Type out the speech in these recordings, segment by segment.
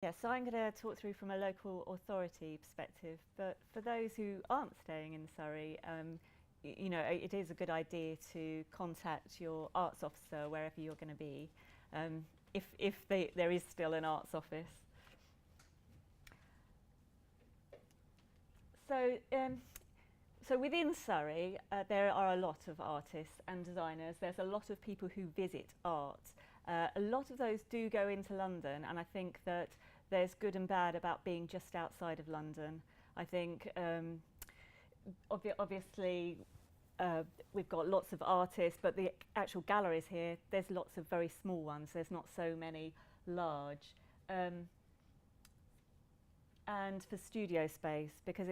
Yeah, so I'm going to talk through from a local authority perspective, but for those who aren't staying in Surrey, you know, it is a good idea to contact your arts officer wherever you're going to be, if there is still an arts office. So within Surrey, there are a lot of artists and designers. There's a lot of people who visit art. A lot of those do go into London, and I think that there's good and bad about being just outside of London. I think obviously we've got lots of artists, but the actual galleries here, there's lots of very small ones. There's not so many large. And for studio space, because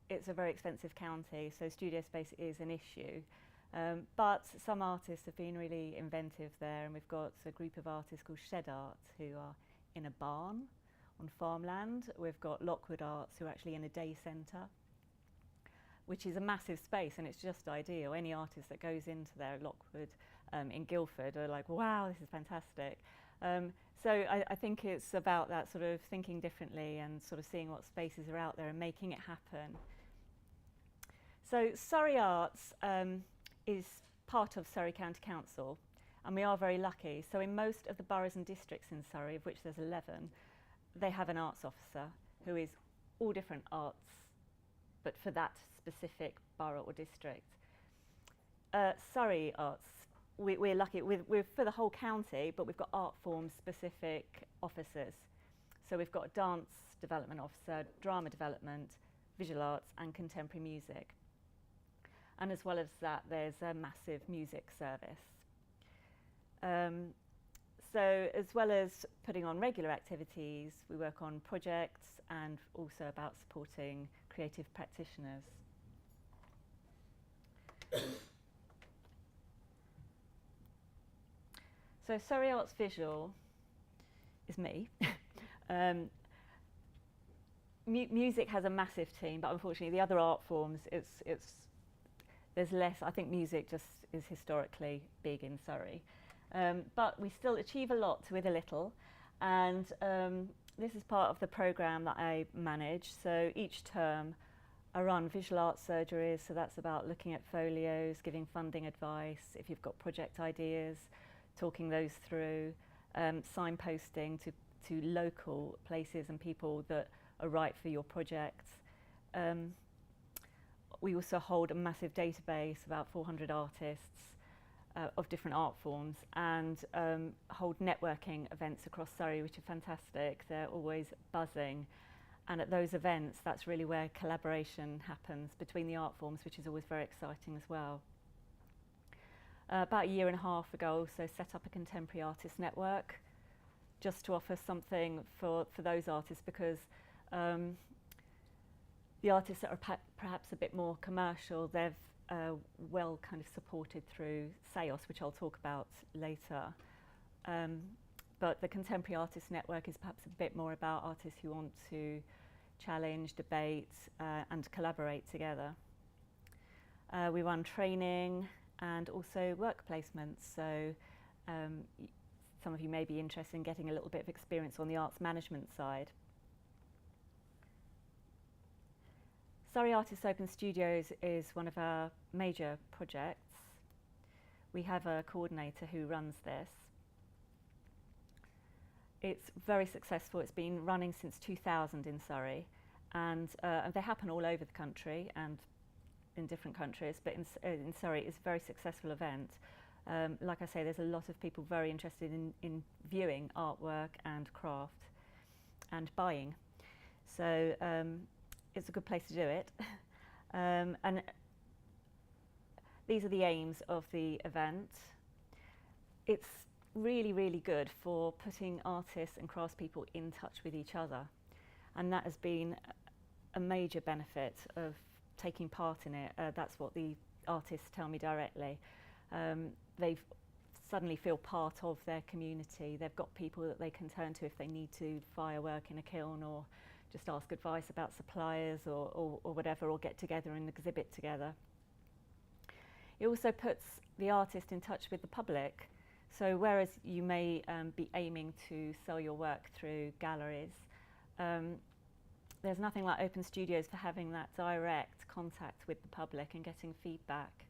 it's a very expensive county, so studio space is an issue. But some artists have been really inventive there, and we've got a group of artists called Shed Arts who are in a barn on farmland. We've got Lockwood Arts who are actually in a day centre, which is a massive space, and it's just ideal. Any artist that goes into there at Lockwood in Guildford are like, wow, this is fantastic. So I think it's about that sort of thinking differently and sort of seeing what spaces are out there and making it happen. So Surrey Arts is part of Surrey County Council, and we are very lucky. So in most of the boroughs and districts in Surrey, of which there's 11, they have an arts officer who is all different arts, but for that specific borough or district. Surrey Arts, we're lucky. We're for the whole county, but we've got art form specific officers. So we've got a dance development officer, drama development, visual arts and contemporary music. And as well as that, there's a massive music service. So as well as putting on regular activities, we work on projects and also about supporting creative practitioners. So Surrey Arts Visual is me. Music has a massive team, but unfortunately the other art forms, there's less. I think music just is historically big in Surrey. But we still achieve a lot with a little, and this is part of the programme that I manage. So each term I run visual arts surgeries, so that's about looking at folios, giving funding advice, if you've got project ideas, talking those through, signposting to local places and people that are right for your projects. We also hold a massive database, about 400 artists of different art forms, and hold networking events across Surrey, which are fantastic. They're always buzzing. And at those events, that's really where collaboration happens between the art forms, which is always very exciting as well. About a year and a half ago, so set up a contemporary artist network, just to offer something for those artists, because the artists that are perhaps a bit more commercial, they've well kind of supported through SEOS, which I'll talk about later. But the Contemporary Artists Network is perhaps a bit more about artists who want to challenge, debate and collaborate together. We run training and also work placements, so some of you may be interested in getting a little bit of experience on the arts management side. Surrey Artists Open Studios is one of our major projects. We have a coordinator who runs this. It's very successful. It's been running since 2000 in Surrey, and they happen all over the country and in different countries, but in Surrey it's a very successful event. Like I say, there's a lot of people very interested in viewing artwork and craft and buying. So it's a good place to do it. And these are the aims of the event. It's really, really good for putting artists and craftspeople in touch with each other. And that has been a major benefit of taking part in it. That's what the artists tell me directly. They suddenly feel part of their community. They've got people that they can turn to if they need to firework in a kiln, or just ask advice about suppliers or whatever, or get together and exhibit together. It also puts the artist in touch with the public. So whereas you may be aiming to sell your work through galleries, there's nothing like open studios for having that direct contact with the public and getting feedback.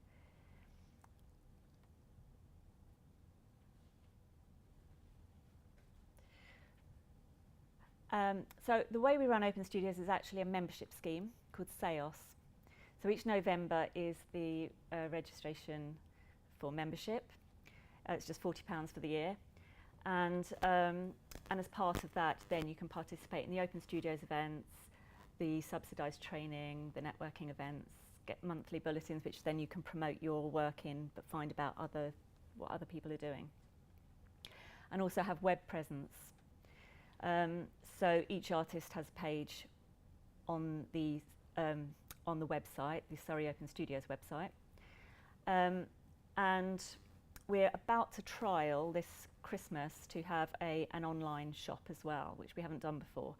So the way we run open studios is actually a membership scheme called SEOS. So each November is the registration for membership. It's just £40 for the year. And as part of that, then you can participate in the open studios events, the subsidised training, the networking events, get monthly bulletins, which then you can promote your work in, but find about what other people are doing. And also have web presence. So each artist has a page on the website, the Surrey Open Studios website. And we're about to trial this Christmas to have an online shop as well, which we haven't done before.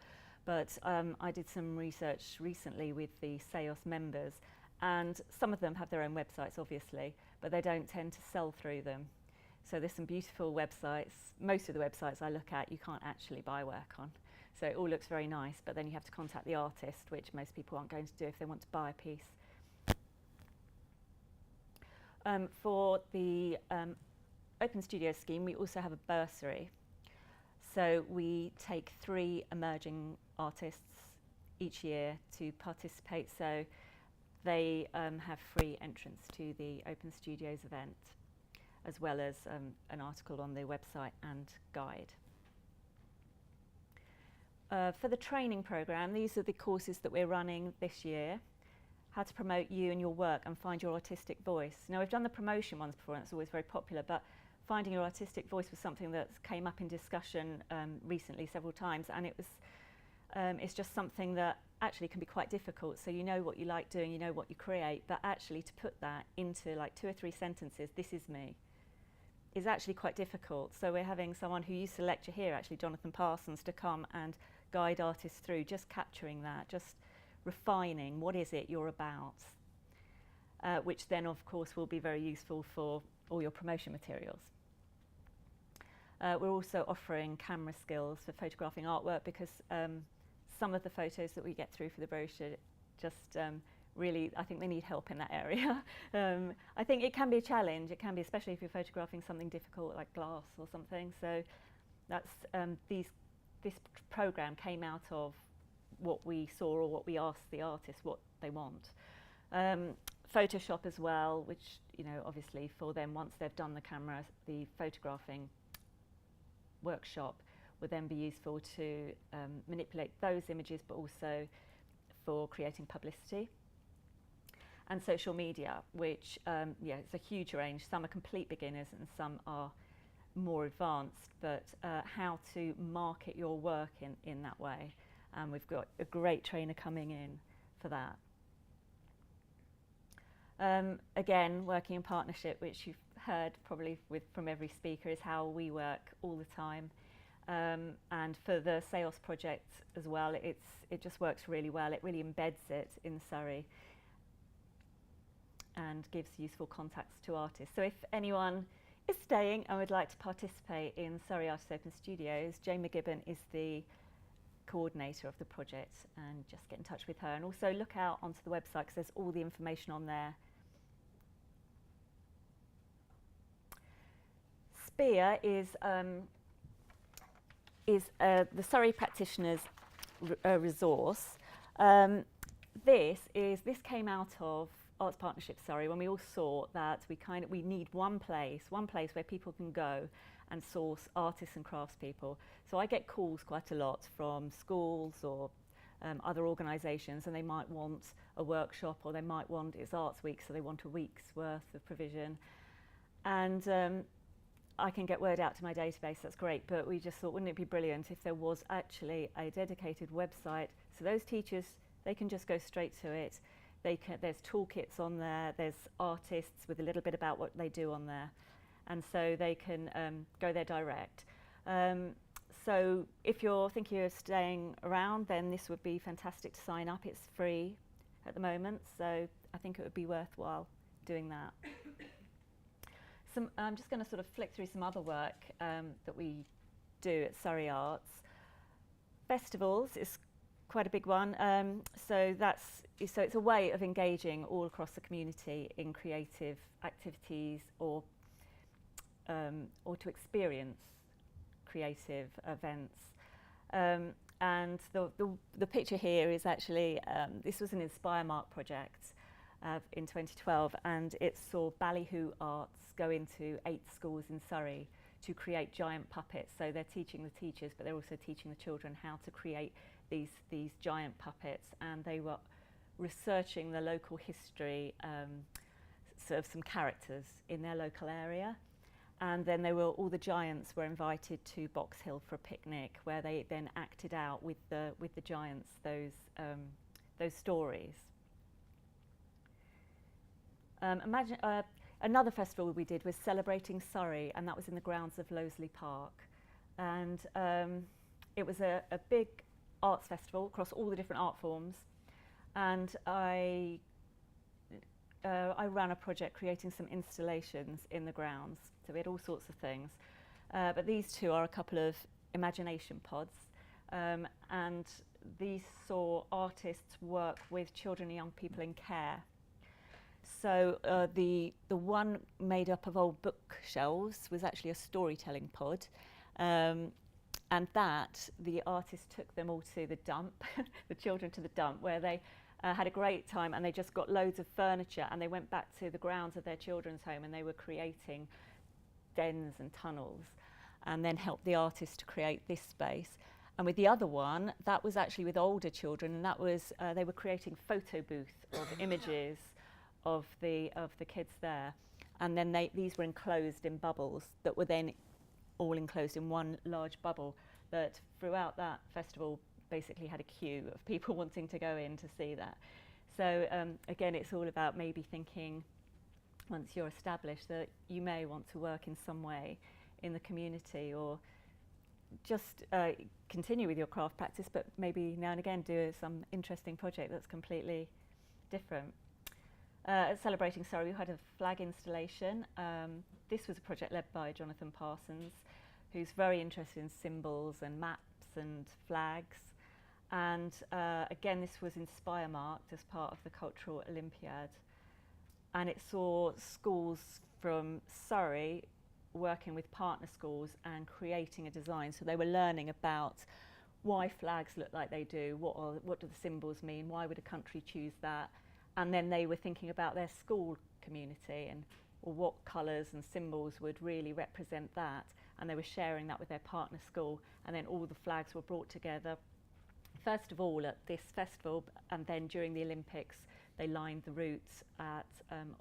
But I did some research recently with the SEOS members, and some of them have their own websites, obviously, but they don't tend to sell through them. So there's some beautiful websites. Most of the websites I look at, you can't actually buy work on. So it all looks very nice, but then you have to contact the artist, which most people aren't going to do if they want to buy a piece. For the Open Studio scheme, we also have a bursary. So we take 3 emerging artists each year to participate, so they have free entrance to the Open Studios event, as well as an article on the website and guide. For the training programme, these are the courses that we're running this year. How to promote you and your work and find your artistic voice. Now, we've done the promotion ones before, and it's always very popular, but finding your artistic voice was something that came up in discussion recently several times, and it's just something that actually can be quite difficult. So you know what you like doing, you know what you create, but actually to put that into like 2 or 3 sentences, this is me, is actually quite difficult. So we're having someone who used to lecture here, actually Jonathan Parsons, to come and guide artists through just capturing that, just refining what is it you're about, which then of course will be very useful for all your promotion materials. We're also offering camera skills for photographing artwork, because some of the photos that we get through for the brochure just really, I think they need help in that area. I think it can be a challenge, it can be, especially if you're photographing something difficult like glass or something. So that's this programme came out of what we saw or what we asked the artists what they want. Photoshop as well, which, you know, obviously for them, once they've done the camera, the photographing workshop would then be useful to manipulate those images, but also for creating publicity. And social media, which, yeah, it's a huge range. Some are complete beginners and some are more advanced, but how to market your work in that way. And we've got a great trainer coming in for that. Again, working in partnership, which you've heard probably from every speaker, is how we work all the time. And for the SEOS project as well, it just works really well. It really embeds it in Surrey and gives useful contacts to artists. So if anyone is staying and would like to participate in Surrey Arts Open Studios, Jane McGibbon is the coordinator of the project, and just get in touch with her. And also look out onto the website, because there's all the information on there. SPEAR is the Surrey Practitioners resource. This came out of Arts Partnership Surrey, when we all saw that we need one place where people can go and source artists and craftspeople. So I get calls quite a lot from schools or other organisations, and they might want a workshop, or they might want, it's Arts Week, so they want a week's worth of provision. And I can get word out to my database, that's great, but we just thought, wouldn't it be brilliant if there was actually a dedicated website, so those teachers, they can just go straight to it. There's toolkits on there, there's artists with a little bit about what they do on there, and so they can go there direct. So if you're thinking of staying around, then this would be fantastic to sign up. It's free at the moment, so I think it would be worthwhile doing that. I'm just going to sort of flick through some other work that we do at Surrey Arts. Festivals is quite a big one. So it's a way of engaging all across the community in creative activities or to experience creative events. And the picture here is actually, this was an Inspire Mark project in 2012, and it saw Ballyhoo Arts go into 8 schools in Surrey to create giant puppets. So they're teaching the teachers, but they're also teaching the children how to create these giant puppets, and they were researching the local history of some characters in their local area. And then all the giants were invited to Box Hill for a picnic, where they then acted out with the giants those stories. Imagine another festival we did was Celebrating Surrey, and that was in the grounds of Loseley Park. And it was a big arts festival across all the different art forms. And I ran a project creating some installations in the grounds. So we had all sorts of things. But these two are a couple of imagination pods. And these saw artists work with children and young people in care. So the one made up of old bookshelves was actually a storytelling pod. And that, the artist took them all to the dump, the children to the dump, where they had a great time, and they just got loads of furniture, and they went back to the grounds of their children's home, and they were creating dens and tunnels, and then helped the artist to create this space. And with the other one, that was actually with older children, and that was they were creating photo booth of images of the kids there, and then these were enclosed in bubbles that were then all enclosed in one large bubble that throughout that festival basically had a queue of people wanting to go in to see that. So again, it's all about maybe thinking, once you're established, that you may want to work in some way in the community, or just continue with your craft practice, but maybe now and again do some interesting project that's completely different. At Celebrating Surrey, we had a flag installation. This was a project led by Jonathan Parsons, who's very interested in symbols and maps and flags. And again, this was Inspire Marked as part of the Cultural Olympiad. And it saw schools from Surrey working with partner schools and creating a design. So they were learning about why flags look like they do, what do the symbols mean, why would a country choose that? And then they were thinking about their school community and what colours and symbols would really represent that. And they were sharing that with their partner school, and then all the flags were brought together. First of all at this festival, and then during the Olympics, they lined the routes at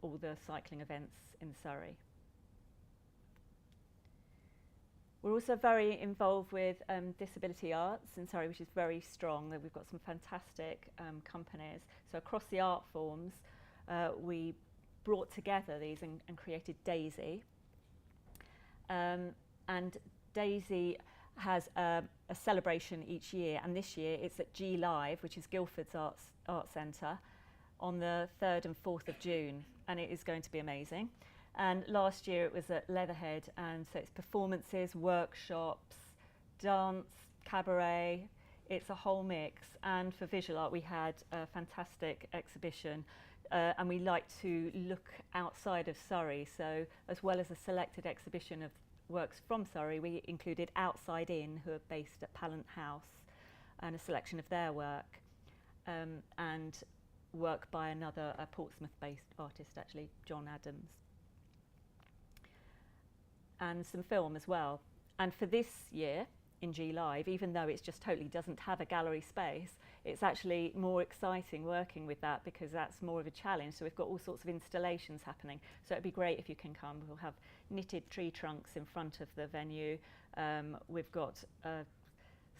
all the cycling events in Surrey. We're also very involved with disability arts in Surrey, which is very strong. We've got some fantastic companies. So across the art forms, we brought together these and created Daisy. And Daisy has a celebration each year, and this year it's at G Live, which is Guildford's Arts Centre, on the 3rd and 4th of June, and it is going to be amazing. And last year it was at Leatherhead, and so it's performances, workshops, dance, cabaret, it's a whole mix. And for visual art we had a fantastic exhibition, and we like to look outside of Surrey, so as well as a selected exhibition of works from Surrey, we included Outside In, who are based at Pallant House, and a selection of their work, and work by another Portsmouth-based artist, actually, John Adams. And some film as well. And for this year in G Live, even though it just totally doesn't have a gallery space, it's actually more exciting working with that because that's more of a challenge. So we've got all sorts of installations happening. So it'd be great if you can come. We'll have knitted tree trunks in front of the venue. We've got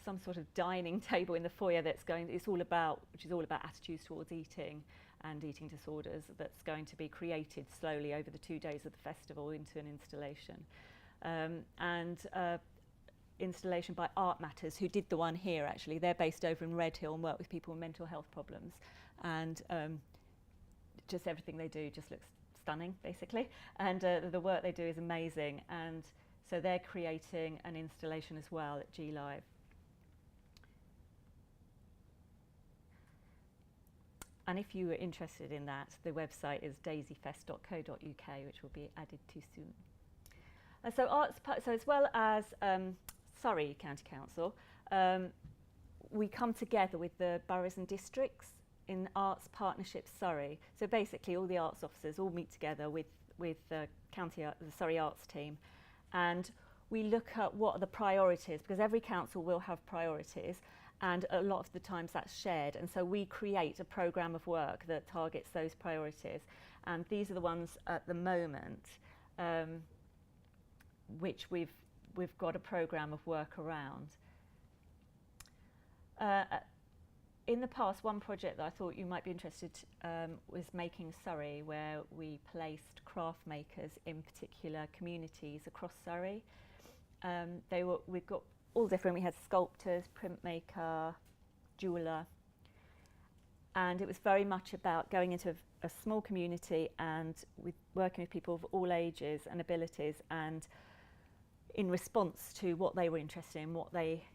some sort of dining table in the foyer which is all about attitudes towards eating and eating disorders, that's going to be created slowly over the 2 days of the festival into an installation. And installation by Art Matters, who did the one here actually. They're based over in Redhill and work with people with mental health problems. And just everything they do just looks stunning, basically, and the work they do is amazing, and so they're creating an installation as well at G Live. And if you were interested in that, the website is daisyfest.co.uk, which will be added too soon. So as well as Surrey County Council, we come together with the boroughs and districts in Arts Partnership Surrey. So basically all the arts officers all meet together with the Surrey Arts team, and we look at what are the priorities, because every council will have priorities, and a lot of the times that's shared, and so we create a programme of work that targets those priorities, and these are the ones at the moment which we've got a programme of work around. In the past, one project that I thought you might be interested was Making Surrey, where we placed craft makers in particular communities across Surrey. We've got all different. We had sculptors, printmaker, jeweller, and it was very much about going into a small community and working with people of all ages and abilities, and in response to what they were interested in, what they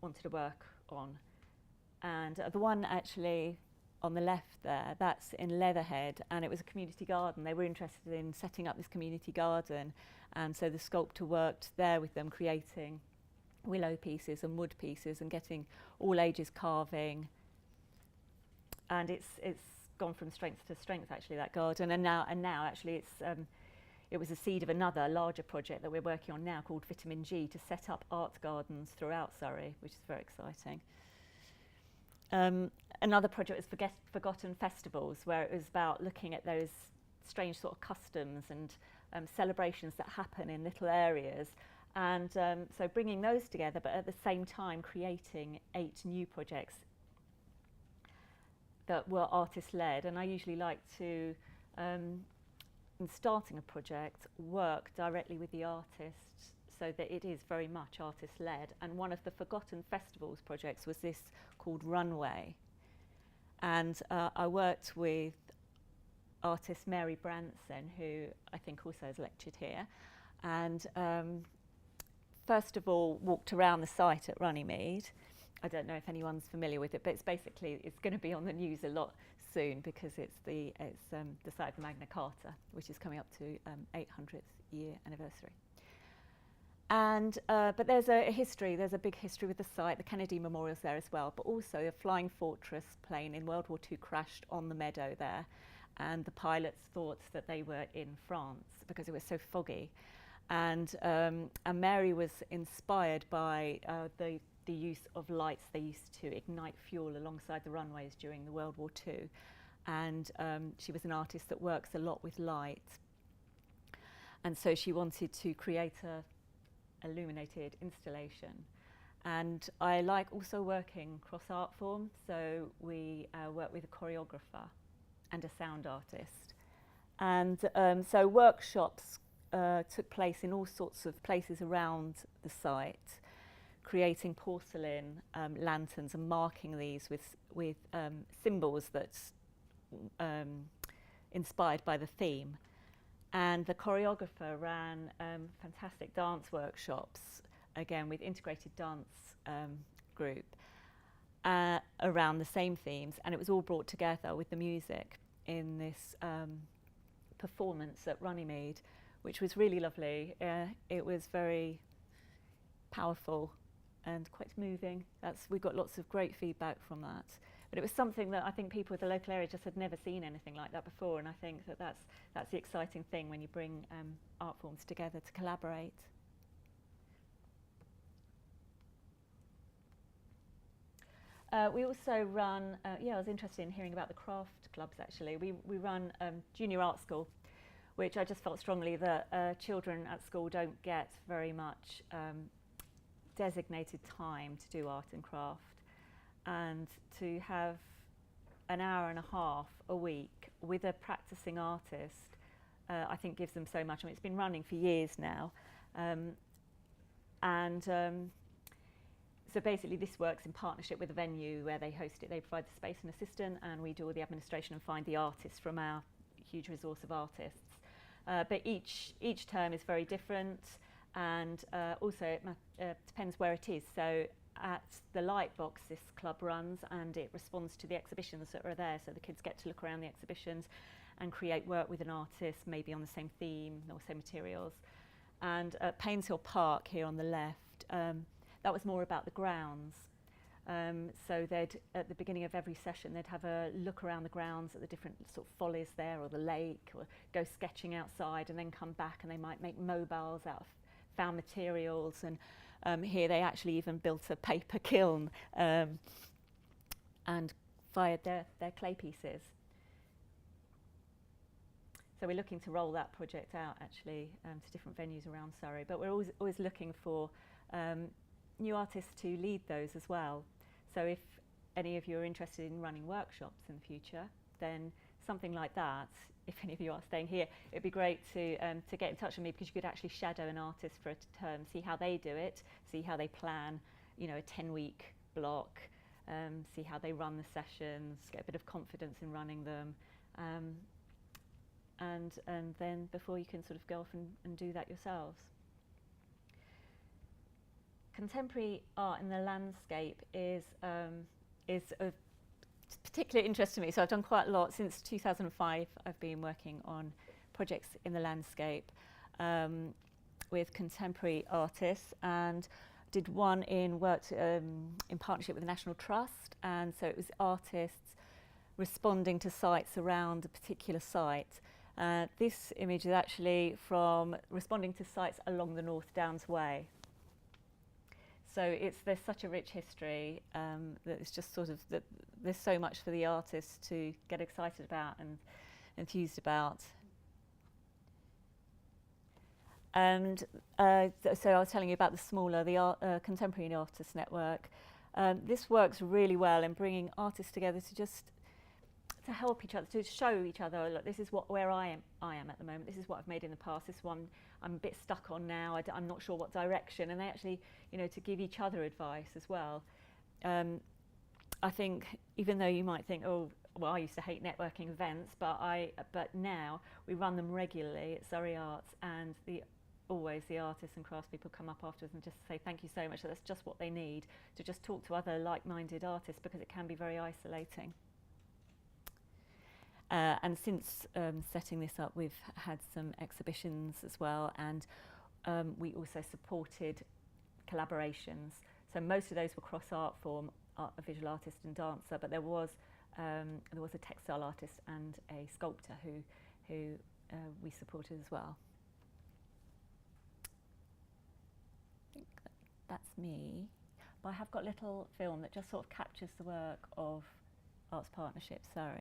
wanted to work on. And the one actually on the left there, that's in Leatherhead, and it was a community garden. They were interested in setting up this community garden, and so the sculptor worked there with them, creating willow pieces and wood pieces and getting all ages carving. And it's gone from strength to strength, actually, that garden. And now actually it was a seed of another larger project that we're working on now called Vitamin G, to set up art gardens throughout Surrey, which is very exciting. Another project was Forgotten Festivals, where it was about looking at those strange sort of customs and celebrations that happen in little areas, and so bringing those together, but at the same time creating 8 new projects that were artist-led. And I usually like to, in starting a project, work directly with the artists so that it is very much artist-led. And one of the Forgotten Festivals projects was this called Runway. And I worked with artist Mary Branson, who I think also has lectured here, and first of all walked around the site at Runnymede. I don't know if anyone's familiar with it, but it's going to be on the news a lot soon, because it's the site of Magna Carta, which is coming up to 800th year anniversary. And but there's a big history with the site. The Kennedy Memorial's there as well, but also a Flying Fortress plane in World War II crashed on the meadow there, and the pilots thought that they were in France because it was so foggy. And Mary was inspired by the use of lights. They used to ignite fuel alongside the runways during the World War II, and she was an artist that works a lot with light, and so she wanted to create a illuminated installation. And I like also working cross art forms, so we work with a choreographer and a sound artist, and so workshops took place in all sorts of places around the site, creating porcelain lanterns and marking these with symbols that's inspired by the theme. And the choreographer ran fantastic dance workshops, again with integrated dance group, around the same themes, and it was all brought together with the music in this performance at Runnymede, which was really lovely. It was very powerful and quite moving. We got lots of great feedback from that. But it was something that I think people in the local area just had never seen anything like that before, and I think that's the exciting thing when you bring art forms together to collaborate. We also run, I was interested in hearing about the craft clubs actually. We run junior art school, which I just felt strongly that children at school don't get very much designated time to do art and craft. And to have an hour and a half a week with a practicing artist, I think gives them so much. I mean, it's been running for years now. So basically this works in partnership with a venue where they host it. They provide the space and assistant, and we do all the administration and find the artists from our huge resource of artists. But each term is very different, and also it depends where it is. So at the Lightbox this club runs, and it responds to the exhibitions that are there, so the kids get to look around the exhibitions and create work with an artist, maybe on the same theme or same materials. And at Painshill Park here on the left, that was more about the grounds. So they'd, at the beginning of every session, they'd have a look around the grounds at the different sort of follies there, or the lake, or go sketching outside, and then come back and they might make mobiles out of found materials. And here they actually even built a paper kiln and fired their clay pieces. So we're looking to roll that project out actually to different venues around Surrey, but we're always looking for new artists to lead those as well. So if any of you are interested in running workshops in the future, then something like that, if any of you are staying here, it'd be great to get in touch with me, because you could actually shadow an artist for a term, see how they do it, see how they plan, you know, a 10-week block, see how they run the sessions, get a bit of confidence in running them, and then before you can sort of go off and do that yourselves. Contemporary art in the landscape is of particular interest to me. So I've done quite a lot since 2005. I've been working on projects in the landscape with contemporary artists, and did one worked in partnership with the National Trust, and so it was artists responding to sites around a particular site. This image is actually from responding to sites along the North Downs Way. So there's such a rich history that it's just sort of that there's so much for the artists to get excited about and enthused about. And so I was telling you about the smaller, the Contemporary Artists Network. This works really well in bringing artists together to help each other, to show each other, look, this is where I am at the moment, this is what I've made in the past, this one I'm a bit stuck on now, I'm not sure what direction, and they actually, you know, to give each other advice as well. I think, even though you might think, oh, well, I used to hate networking events, but now we run them regularly at Surrey Arts, and always the artists and craftspeople come up afterwards and just say thank you so much, that's just what they need, to just talk to other like-minded artists, because it can be very isolating. And since setting this up, we've had some exhibitions as well, and we also supported collaborations. So most of those were cross-art form, a visual artist and dancer, but there was a textile artist and a sculptor who we supported as well. I think that's me, but I have got a little film that just sort of captures the work of Arts Partnership Surrey.